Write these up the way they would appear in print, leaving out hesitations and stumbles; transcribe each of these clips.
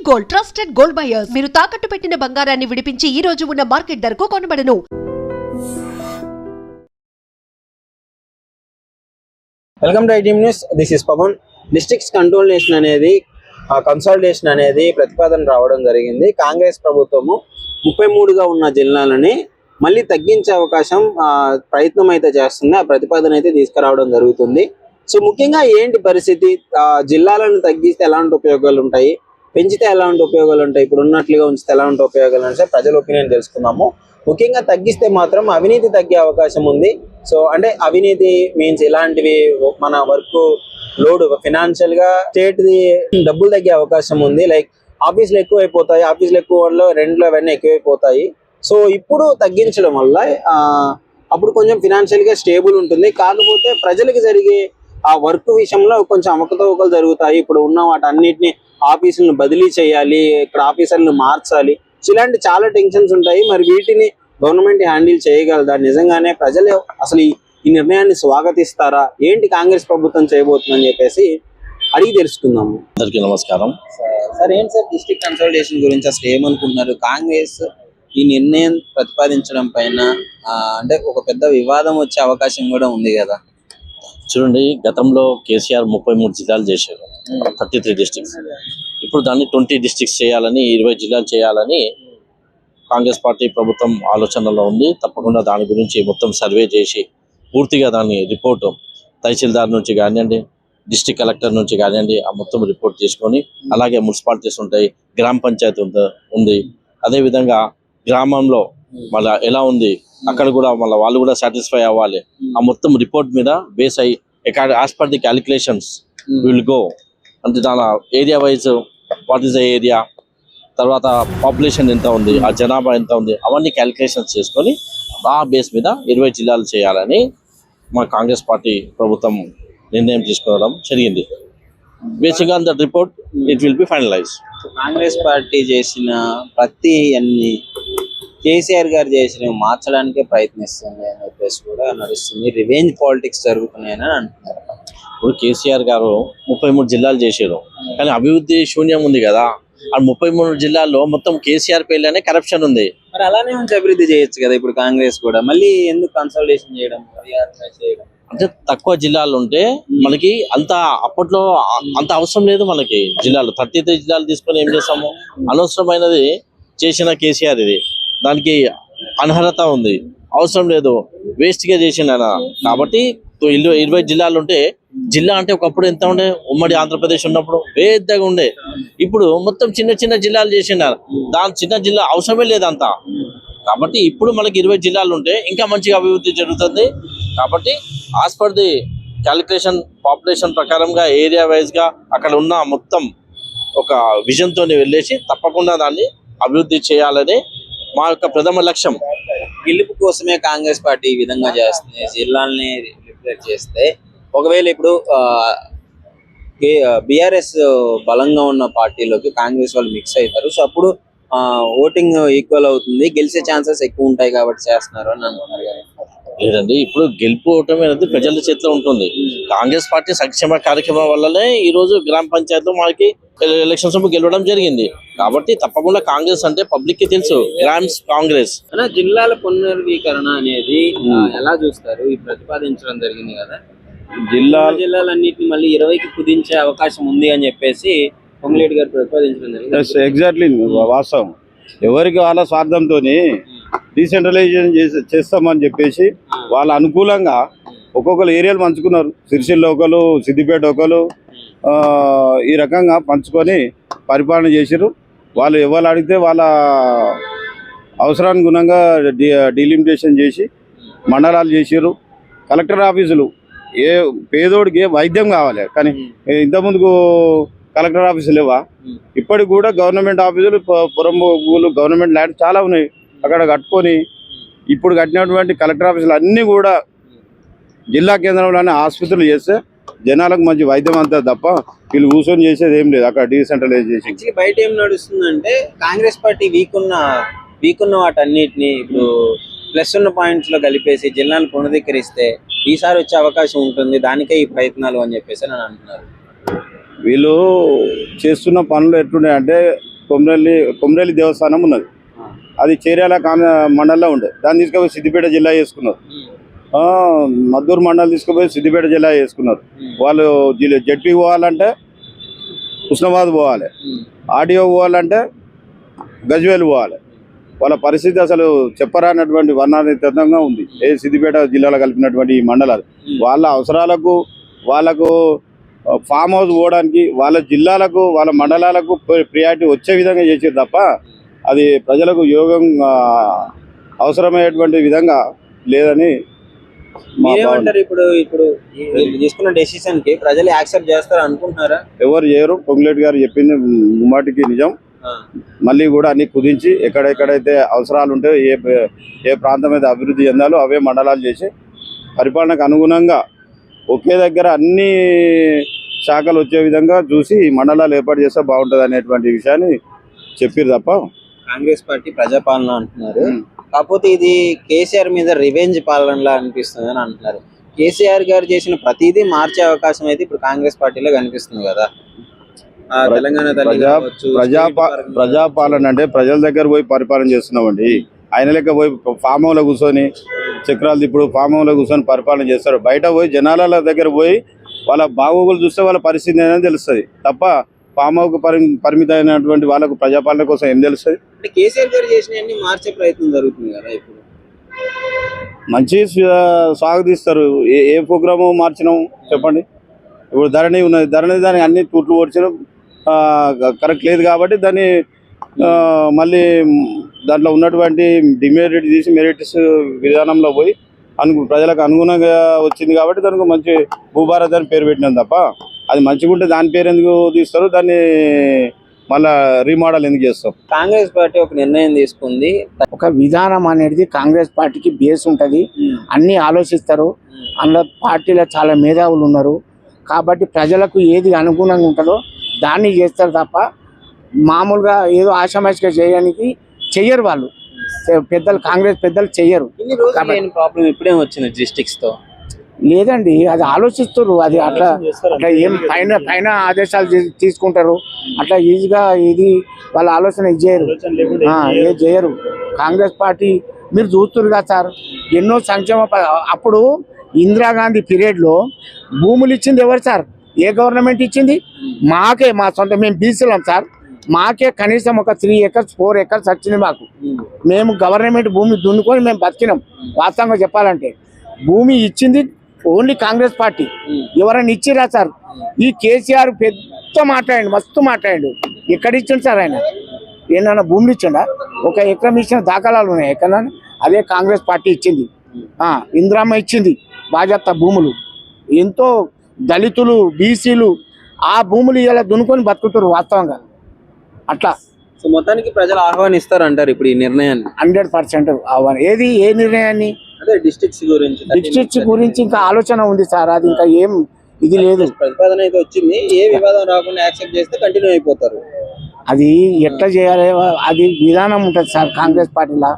Gold trusted gold buyers మీరు తాకట్టు పెట్టిన బంగారాన్ని విడిపించి ఈ రోజు ఉన్న మార్కెట్ ధరకు కొనబడను. Welcome to ITM news. This is Pavan. Districts కంట్రోలేషన్ అనేది కన్సాలిడేషన్ అనేది ప్రతిపాదన రావడం జరిగింది. కాంగ్రెస్ ప్రభుత్వము 33గా ఉన్న జిల్లాలని మళ్ళీ తగ్గించే అవకాశం ప్రయత్నం అయితే చేస్తుంది. ఆ ప్రతిపాదన అయితే తీసుకురావడం జరుగుతుంది. సో ముఖ్యంగా ఏంటి పరిస్థితి, జిల్లాలను తగ్గిస్తే ఎలాంటి ఉపయోగాలు ఉంటాయి, పెంచితే ఎలాంటి ఉపయోగాలు ఉంటాయి, ఇప్పుడు ఉన్నట్లుగా ఉంచితే ఎలాంటి ఉపయోగాలు అంటే ప్రజల ఒపీనియన్ తెలుసుకుందాము. ముఖ్యంగా తగ్గిస్తే మాత్రం అవినీతి తగ్గే అవకాశం ఉంది. సో అంటే అవినీతి మీన్స్ ఇలాంటివి మన వర్క్ లోడ్ ఫైనాన్షియల్ గా స్టేట్ ది డబ్బులు తగ్గే అవకాశం ఉంది. లైక్ ఆఫీసులు ఎక్కువైపోతాయి, ఆఫీసులు ఎక్కువ వల్ల రెంట్లు అవన్నీ ఎక్కువైపోతాయి. సో ఇప్పుడు తగ్గించడం వల్ల అప్పుడు కొంచెం ఫైనాన్షియల్ గా స్టేబుల్ ఉంటుంది. కాకపోతే ప్రజలకు జరిగే ఆ వర్క్ విషయంలో కొంచెం అవకతవకలు జరుగుతాయి. ఇప్పుడు ఉన్న వాటన్నిటిని ఆఫీసులను బదిలీ చేయాలి, ఇక్కడ ఆఫీసర్లను మార్చాలి, ఇలాంటి చాలా టెన్షన్స్ ఉంటాయి. మరి వీటిని గవర్నమెంట్ హ్యాండిల్ చేయగలదా? నిజంగానే ప్రజలు అసలు ఈ నిర్ణయాన్ని స్వాగతిస్తారా? ఏంటి కాంగ్రెస్ ప్రభుత్వం చేయబోతుందని చెప్పేసి అడిగి తెలుసుకుందాము. అందరికీ నమస్కారం సార్. ఏంటి సార్ డిస్ట్రిక్ట్ కన్సల్టేషన్ గురించి అసలు ఏమనుకుంటున్నారు? కాంగ్రెస్ ఈ నిర్ణయం ప్రతిపాదించడం పైన అంటే ఒక పెద్ద వివాదం వచ్చే అవకాశం కూడా ఉంది కదా. చూడండి, గతంలో కేసీఆర్ 33 జిల్లాలు చేశారు, 33 డిస్ట్రిక్ట్స్. ఇప్పుడు దాన్ని 20 డిస్ట్రిక్ట్స్ చేయాలని, 20 జిల్లాలు చేయాలని కాంగ్రెస్ పార్టీ ప్రభుత్వం ఆలోచనలో ఉంది. తప్పకుండా దాని గురించి మొత్తం సర్వే చేసి పూర్తిగా దాన్ని రిపోర్టు తహసీల్దార్ నుంచి కానివ్వండి, డిస్ట్రిక్ట్ కలెక్టర్ నుంచి కానివ్వండి, ఆ మొత్తం రిపోర్ట్ తీసుకొని, అలాగే మున్సిపాలిటీస్ ఉంటాయి, గ్రామ పంచాయతీ ఉంది, అదేవిధంగా గ్రామంలో మళ్ళీ ఎలా ఉంది అక్కడ కూడా మళ్ళీ వాళ్ళు కూడా సాటిస్ఫై అవ్వాలి. ఆ మొత్తం రిపోర్ట్ మీద బేస్ అయ్యి as per the calculations will go. అంటే దాని area wise what is the area, తర్వాత పాపులేషన్ ఎంత ఉంది, ఆ జనాభా ఎంత ఉంది, అవన్నీ క్యాలిక్యులేషన్స్ చేసుకొని ఆ బేస్ మీద 20 జిల్లాలు చేయాలని మా కాంగ్రెస్ పార్టీ ప్రభుత్వం నిర్ణయం తీసుకోవడం జరిగింది. బేసిక్గా the report it will be finalise. Congress party చేసిన ప్రతి అన్ని కేసీఆర్ గారు చేసినవి మార్చడానికే ప్రయత్నిస్తుంది అని చెప్పేసి కూడా నడుస్తుంది. రివెంజ్ పాలిటిక్స్ జరుగుతున్నాయని అంటున్నారు. ఇప్పుడు కేసీఆర్ గారు 33 జిల్లాలు చేశారు, కానీ అభివృద్ధి శూన్యం ఉంది కదా. ఆ 33 జిల్లాల్లో మొత్తం కేసీఆర్ పేర్లనే కరప్షన్ ఉంది. మరి అలానే ఉంచి అభివృద్ధి చేయొచ్చు కదా. ఇప్పుడు కాంగ్రెస్ కూడా మళ్ళీ ఎందుకు కన్సల్టేషన్ చేయడం, అంటే తక్కువ జిల్లాలు ఉంటే మనకి అంత అప్పట్లో అంత అవసరం లేదు. మనకి జిల్లాలు 33 జిల్లాలు తీసుకొని ఏం చేస్తాము? అనవసరమైనది చేసిన కేసీఆర్, ఇది దానికి అనర్హత ఉంది, అవసరం లేదు, వేస్ట్ గా చేసిన. కాబట్టి 20 జిల్లాలు ఉంటే, జిల్లా అంటే ఒకప్పుడు ఎంత ఉండే, ఉమ్మడి ఆంధ్రప్రదేశ్ ఉన్నప్పుడు పెద్దగా ఉండే, ఇప్పుడు మొత్తం చిన్న చిన్న జిల్లాలు చేసినారు. దాని చిన్న జిల్లా అవసరమే లేదంతా. కాబట్టి ఇప్పుడు మనకి 20 జిల్లాలు ఉంటే ఇంకా మంచిగా అభివృద్ధి జరుగుతుంది. కాబట్టి as per the calculation population ప్రకారంగా ఏరియా వైజ్ గా అక్కడ ఉన్న మొత్తం ఒక విజన్ తోని వెళ్ళేసి తప్పకుండా దాన్ని అభివృద్ధి చేయాలని మా యొక్క ప్రథమ లక్ష్యం. గెలుపు కోసమే కాంగ్రెస్ పార్టీ ఈ విధంగా చేస్తుంది. జిల్లాల్ని రిప్రజెంట్ చేస్తే ఒకవేళ ఇప్పుడు బీఆర్ఎస్ బలంగా ఉన్న పార్టీలోకి కాంగ్రెస్ వాళ్ళు మిక్స్ అవుతారు. సో అప్పుడు ఓటింగ్ ఈక్వల్ అవుతుంది, గెలిచే ఛాన్సెస్ ఎక్కువ ఉంటాయి కాబట్టి చేస్తున్నారు అని అంటున్నారు కదా. లేదండి, ఇప్పుడు గెలుపు ఓటమి అనేది ప్రజల చేతిలో ఉంటుంది. కాంగ్రెస్ పార్టీ సంక్షేమ కార్యక్రమం వల్లనే ఈ రోజు గ్రామ పంచాయతీలో మనకి ఎలక్షన్స్ గెలవడం జరిగింది. కాబట్టి తప్పకుండా కాంగ్రెస్ అంటే పబ్లిక్ కి తెలుసు, గ్రామ్స్ కాంగ్రెస్. జిల్లాల పునర్వీకరణ అనేది ఎలా చూస్తారు? ఈ ప్రతిపాదించడం జరిగింది కదా, జిల్లాలన్నింటినీ మళ్ళీ 20కి కుదించే అవకాశం ఉంది అని చెప్పేసి పొంగులేటి గారు ప్రతిపాదించడం జరిగింది. ఎగ్జాక్ట్లీ వాస్తవం. ఎవరికి వాళ్ళ స్వార్థంతో డీసెంట్రలైజేషన్ చేస్తామని చెప్పేసి వాళ్ళ అనుకూలంగా ఒక్కొక్కరు ఏరియాలు పంచుకున్నారు. సిరిసిల్ల ఒకరు, సిద్దిపేట ఒకరు, ఈ రకంగా పంచుకొని పరిపాలన చేశారు. వాళ్ళు ఎవరు అడిగితే వాళ్ళ అవసరానుగుణంగా డీలిమిటేషన్ చేసి మండలాలు చేశారు. కలెక్టర్ ఆఫీసులు ఏ పేదోడికి వైద్యం కావాలి, కానీ ఇంతకుముందుకు కలెక్టర్ ఆఫీసులు లేవా? ఇప్పటికి కూడా గవర్నమెంట్ ఆఫీసులు పురంబోగులు గవర్నమెంట్ ల్యాండ్ చాలా ఉన్నాయి, అక్కడ కట్టుకొని ఇప్పుడు కట్టినటువంటి కలెక్టర్ ఆఫీసులు అన్నీ కూడా జిల్లా కేంద్రంలోనే ఆసుపత్రులు చేస్తే జనాలకు మంచి వైద్యం అంతా తప్ప వీళ్ళు కూర్చొని చేసేది ఏం లేదు. అక్కడ డీసెంట్రలైజేషన్ బయట ఏం నడుస్తుందంటే కాంగ్రెస్ పార్టీ వీక్ ఉన్న వాటన్నిటిని ఇప్పుడు ప్లస్ ఉన్న పాయింట్స్ లో కలిపేసి జిల్లాను పునరుద్ధరిస్తే ఈసారి వచ్చే అవకాశం ఉంటుంది, దానికే ఈ ప్రయత్నాలు అని చెప్పేసి అని అంటున్నారు. వీళ్ళు చేస్తున్న పనులు ఎట్లున్నాయంటే కొమరెల్లి దేవస్థానం ఉన్నది. అది చేర్యాల మండలంలో ఉండే. దాన్ని తీసుకుపోయి సిద్దిపేట జిల్లా చేసుకున్నారు. మద్దూరు మండలం తీసుకుపోయి సిద్దిపేట జిల్లా చేసుకున్నారు. వాళ్ళు జడ్పీ పోవాలంటే హుస్నాబాద్ పోవాలి, ఆర్డీఓ పోవాలంటే గజ్వేల్ పోవాలి. వాళ్ళ పరిస్థితి అసలు చెప్పరానటువంటి వర్ణాతీతంగా ఉంది. సిద్దిపేట జిల్లాలో కలిపినటువంటి ఈ మండలాలు వాళ్ళ అవసరాలకు, వాళ్ళకు ఫామ్ హౌస్ పోవడానికి, వాళ్ళ జిల్లాలకు, వాళ్ళ మండలాలకు ప్రియారిటీ వచ్చే విధంగా చేసేది తప్ప అది ప్రజలకు యోగం అవసరమయ్యేటువంటి విధంగా లేదని మీరేమంటారు? ఇప్పుడు తీసుకున్న డెసిషన్ కి ప్రజలు యాక్సెప్ట్ చేస్తారు అనుకుంటున్నారా? ఎవరు చేయరు. పొంగులేటి గారు చెప్పింది ముమ్మాటికి నిజం. మళ్ళీ కూడా అన్ని కుదించి ఎక్కడెక్కడైతే అవసరాలు ఉంటాయో, ఏ ప్రాంతం అయితే అభివృద్ధి చెందాలో అవే మండలాలు చేసి పరిపాలనకు అనుగుణంగా ఒకే దగ్గర అన్ని శాఖలు వచ్చే విధంగా చూసి మండలాలు ఏర్పాటు చేస్తే బాగుంటుంది అనేటువంటి విషయాన్ని చెప్పారు తప్ప కాంగ్రెస్ పార్టీ ప్రజాపాలన అంటున్నారు. కాకపోతే ఇది కేసీఆర్ మీద రివెంజ్ పాలనలా అనిపిస్తుంది అని అంటున్నారు. కేసీఆర్ గారు చేసిన ప్రతిదీ మార్చే అవకాశం అయితే ఇప్పుడు కాంగ్రెస్ పార్టీలో కనిపిస్తుంది కదా. తెలంగాణ ప్రజాపాలన అంటే ప్రజల దగ్గర పోయి పరిపాలన చేస్తున్నామండి. ఆయన లెక్క పోయి ఫామ్ హౌస్లో కూర్చొని చక్రాలు ఇప్పుడు ఫామ్ హౌస్లో కూర్చొని పరిపాలన చేస్తారు. బయట పోయి జనాల దగ్గర పోయి వాళ్ళ బాగోగులు చూస్తే వాళ్ళ పరిస్థితి అనేది తెలుస్తుంది తప్ప ఫామ్ హౌస్ పరిమితమైనటువంటి వాళ్ళకు ప్రజాపాలన కోసం ఏం తెలుస్తుంది? అంటే కేసీఆర్ గారు చేసిన మార్చే ప్రయత్నం జరుగుతుంది కదా. ఇప్పుడు మంచి స్వాగతిస్తారు. ఏ ప్రోగ్రాము మార్చినాం చెప్పండి. ఇప్పుడు ధరణి ఉన్నది, దానికి అన్ని తూట్లు ఓడ్చడం కరెక్ట్ లేదు కాబట్టి దాన్ని మళ్ళీ దాంట్లో ఉన్నటువంటి డిమెరిట్ తీసి మెరిట్స్ విధానంలో పోయి ప్రజలకు అనుగుణంగా వచ్చింది కాబట్టి దానికి మంచి భూభారత్ అని పేరు పెట్టినాం తప్ప అది మంచిగా ఉంటే దాని పేరు ఎందుకు తీస్తారు, దాన్ని మళ్ళా రీమోడల్ ఎందుకు చేస్తాం? కాంగ్రెస్ పార్టీ ఒక నిర్ణయం తీసుకుంది. ఒక విధానం అనేది కాంగ్రెస్ పార్టీకి బేస్ ఉంటుంది. అన్ని ఆలోచిస్తారు. అందులో పార్టీలో చాలా మేధావులు ఉన్నారు కాబట్టి ప్రజలకు ఏది అనుగుణంగా ఉంటుందో దాన్ని చేస్తారు తప్ప మామూలుగా ఏదో ఆషామాషిగా చేయడానికి చెయ్యరు. వాళ్ళు పెద్దలు, కాంగ్రెస్ పెద్దలు చెయ్యరు. ప్రాబ్లం ఇప్పుడే వచ్చింది డిస్ట్రిక్ట్స్ తో లేదండి, అది ఆలోచిస్తారు. అది అట్లా ఏం పైన ఆదేశాలు తీసుకుంటారు. అట్లా ఈజీగా ఇది వాళ్ళ ఆలోచన ఇది చేయరు, ఏది చేయరు. కాంగ్రెస్ పార్టీ మీరు చూస్తున్నారు కదా సార్, ఎన్నో సంక్షేమ అప్పుడు ఇందిరాగాంధీ పీరియడ్లో భూములు ఇచ్చింది ఎవరు సార్? ఏ గవర్నమెంట్ ఇచ్చింది? మాకే, మా సొంత, మేము బీసీలం సార్. మాకే కనీసం ఒక 3 acres 4 acres వచ్చింది మాకు. మేము గవర్నమెంట్ భూమి దున్నుకొని మేము బతికినాం. వాస్తవంగా చెప్పాలంటే భూమి ఇచ్చింది ఓన్లీ కాంగ్రెస్ పార్టీ. ఎవరైనా ఇచ్చిరా సార్? ఈ కేసీఆర్ పెద్ద మాట్లాడండి, మస్తు మాట్లాడండు. ఎక్కడ ఇచ్చిండు సార్ ఆయన? ఏమన్నా భూములు ఇచ్చిండా? 1 ఎకరం ఇచ్చిన దాఖలాలు ఉన్నాయి ఎక్కడ? అదే కాంగ్రెస్ పార్టీ ఇచ్చింది. ఇందిరమ్మ ఇచ్చింది బాజాప్తా భూములు. ఎంతో దళితులు, బీసీలు ఆ భూములు ఇలా దున్నుకొని బతుకుతారు వాస్తవంగా. అట్లా సో మొత్తానికి ప్రజలు ఆహ్వానిస్తారు అంటారు ఇప్పుడు ఈ నిర్ణయాన్ని? 100% ఆహ్వానం. ఏది ఏ నిర్ణయాన్ని? అదే డిస్ట్రిక్ట్స్ గురించి ఇంకా ఆలోచన ఉంది సార్. అది ఇంకా ఏం ఇది లేదు. ప్రతిపాదన అయితే వచ్చింది. ఏ వివాదం రాకుండా యాక్సెప్ట్ చేస్తే కంటిన్యూ అయిపోతారు. అది ఎట్లా చేయాలి, అది విధానం ఉంటుంది సార్ కాంగ్రెస్ పార్టీలో.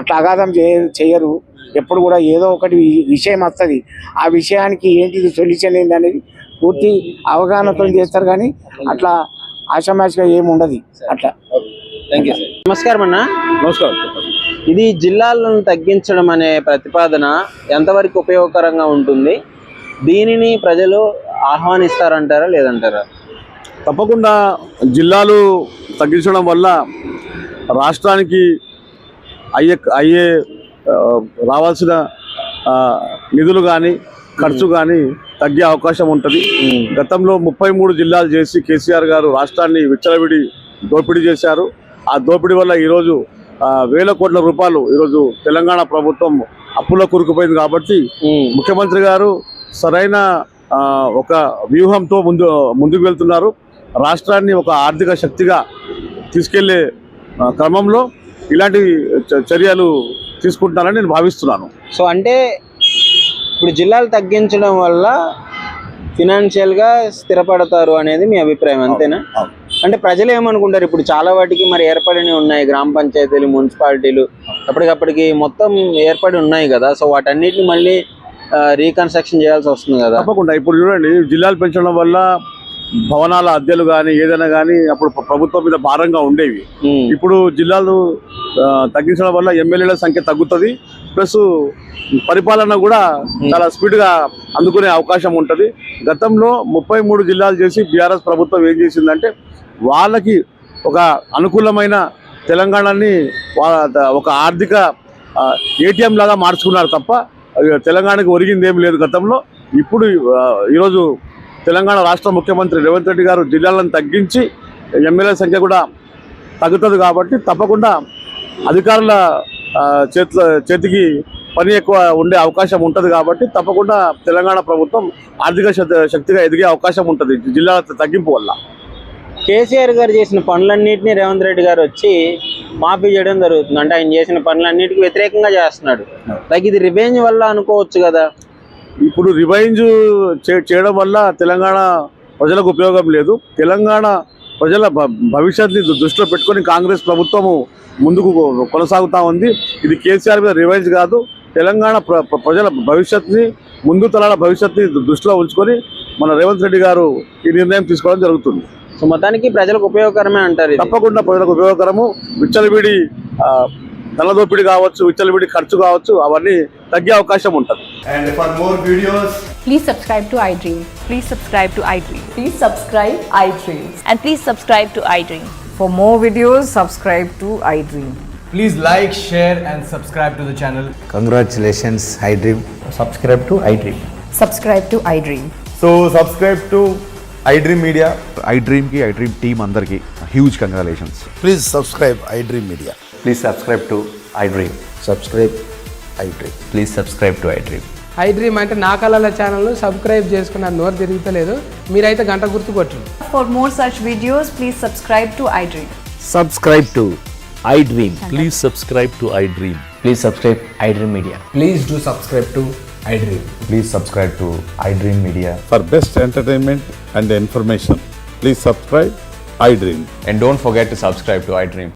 అట్లా అగాధం చేయరు. ఎప్పుడు కూడా ఏదో ఒకటి విషయం వస్తుంది. ఆ విషయానికి ఏంటిది సొల్యూషన్ ఏంటి అనేది పూర్తి అవగాహనతో చేస్తారు. కానీ అట్లా ఆషామాషిగా ఏమి ఉండదు అట్లా. Thank you sir. నమస్కారం అన్న. నమస్కారం. ఇది జిల్లాలను తగ్గించడం అనే ప్రతిపాదన ఎంతవరకు ఉపయోగకరంగా ఉంటుంది? దీనిని ప్రజలు ఆహ్వానిస్తారంటారా లేదంటారా? తప్పకుండా జిల్లాలు తగ్గించడం వల్ల రాష్ట్రానికి అయ్యే రావాల్సిన నిధులు కానీ ఖర్చు కానీ తగ్గే అవకాశం ఉంటుంది. గతంలో 33 జిల్లాలు చేసి కేసీఆర్ గారు రాష్ట్రాన్ని విచ్చలవిడి దోపిడీ చేశారు. ఆ దోపిడీ వల్ల ఈరోజు వేల కోట్ల రూపాయలు ఈరోజు తెలంగాణ ప్రభుత్వం అప్పులో కూరుకుపోయింది. కాబట్టి ముఖ్యమంత్రి గారు సరైన ఒక వ్యూహంతో ముందుకు వెళ్తున్నారు. రాష్ట్రాన్ని ఒక ఆర్థిక శక్తిగా తీసుకెళ్లే క్రమంలో ఇలాంటి చర్యలు తీసుకుంటారని నేను భావిస్తున్నాను. సో అంటే ఇప్పుడు జిల్లాలు తగ్గించడం వల్ల ఫినాన్షియల్ గా స్థిరపడతారు అనేది మీ అభిప్రాయం, అంతేనా? అంటే ప్రజలు ఏమనుకుంటారు? ఇప్పుడు చాలా వాటికి మరి ఏర్పడినవి ఉన్నాయి, గ్రామ పంచాయతీలు, మున్సిపాలిటీలు అప్పటికప్పటికి మొత్తం ఏర్పడి ఉన్నాయి కదా. సో వాటన్నిటిని మళ్ళీ రీకన్స్ట్రక్షన్ చేయాల్సి వస్తుంది కదా. తప్పకుండా. ఇప్పుడు చూడండి, జిల్లాలు పెంచడం వల్ల భవనాల అద్దెలు కానీ ఏదైనా కానీ అప్పుడు ప్రభుత్వం మీద భారంగా ఉండేవి. ఇప్పుడు జిల్లాలు తగ్గించడం వల్ల ఎమ్మెల్యేల సంఖ్య తగ్గుతుంది, ప్లస్ పరిపాలన కూడా చాలా స్పీడ్గా అందుకునే అవకాశం ఉంటుంది. గతంలో 33 జిల్లాలు చేసి బీఆర్ఎస్ ప్రభుత్వం ఏం చేసిందంటే వాళ్ళకి ఒక అనుకూలమైన తెలంగాణని ఒక ఆర్థిక ఏటీఎం లాగా మార్చుకున్నారు తప్ప తెలంగాణకి ఒరిగింది ఏం లేదు గతంలో. ఇప్పుడు ఈరోజు తెలంగాణ రాష్ట్ర ముఖ్యమంత్రి రేవంత్ రెడ్డి గారు జిల్లాలను తగ్గించి ఎమ్మెల్యేల సంఖ్య కూడా తగ్గుతుంది కాబట్టి తప్పకుండా అధికారుల చేతికి పని ఎక్కువ ఉండే అవకాశం ఉంటుంది కాబట్టి తప్పకుండా తెలంగాణ ప్రభుత్వం ఆర్థిక శక్తిగా ఎదిగే అవకాశం ఉంటుంది జిల్లాల తగ్గింపు వల్ల. కేసీఆర్ గారు చేసిన పనులన్నింటినీ రేవంత్ రెడ్డి గారు వచ్చి మాఫీ చేయడం జరుగుతుంది. అంటే ఆయన చేసిన పనులన్నిటికీ వ్యతిరేకంగా చేస్తున్నాడు. లైక్ ఇది రివెంజ్ వల్ల అనుకోవచ్చు కదా. ఇప్పుడు రివైంజ్ చేయడం వల్ల తెలంగాణ ప్రజలకు ఉపయోగం లేదు. తెలంగాణ ప్రజల భవిష్యత్తుని దృష్టిలో పెట్టుకొని కాంగ్రెస్ ప్రభుత్వము ముందుకు కొనసాగుతూ ఉంది. ఇది కేసీఆర్ మీద రివైంజ్ కాదు, తెలంగాణ ప్రజల భవిష్యత్తుని, ముందు తరాల భవిష్యత్తుని దృష్టిలో ఉంచుకొని మన రేవంత్ రెడ్డి గారు ఈ నిర్ణయం తీసుకోవడం జరుగుతుంది. సో మొత్తానికి ప్రజలకు ఉపయోగకరమే అంటారు. తప్పకుండా ప్రజలకు ఉపయోగకరము. విచ్చలవిడి ధనదోపిడి కావచ్చు, విచ్చలవిడి ఖర్చు కావచ్చు, అవన్నీ తగ్గే అవకాశం ఉంటుంది. And for more videos, Please subscribe to iDream. Please subscribe to iDream. Please subscribe iDream. And please subscribe to iDream. For more videos, subscribe to iDream. please like, share and subscribe to the channel. Congratulations, iDream. Subscribe to iDream. Subscribe to iDream. So subscribe to iDream Media. iDream ki iDream team andarki huge congratulations. Please subscribe iDream Media. Please subscribe to iDream. Subscribe iDream. Please subscribe to iDream. iDream అంటే నా కళల channel subscribe చేసుకున్న నోరు తిరుగుతలేదు, మీరైతే గంట గుర్తు కొట్టండి. For more such videos, please subscribe to iDream. Subscribe to iDream. Please subscribe to iDream. Please subscribe iDream Media. Please do subscribe to iDream. Please subscribe to iDream Media. For best entertainment and information, please subscribe iDream. And don't forget to subscribe to iDream.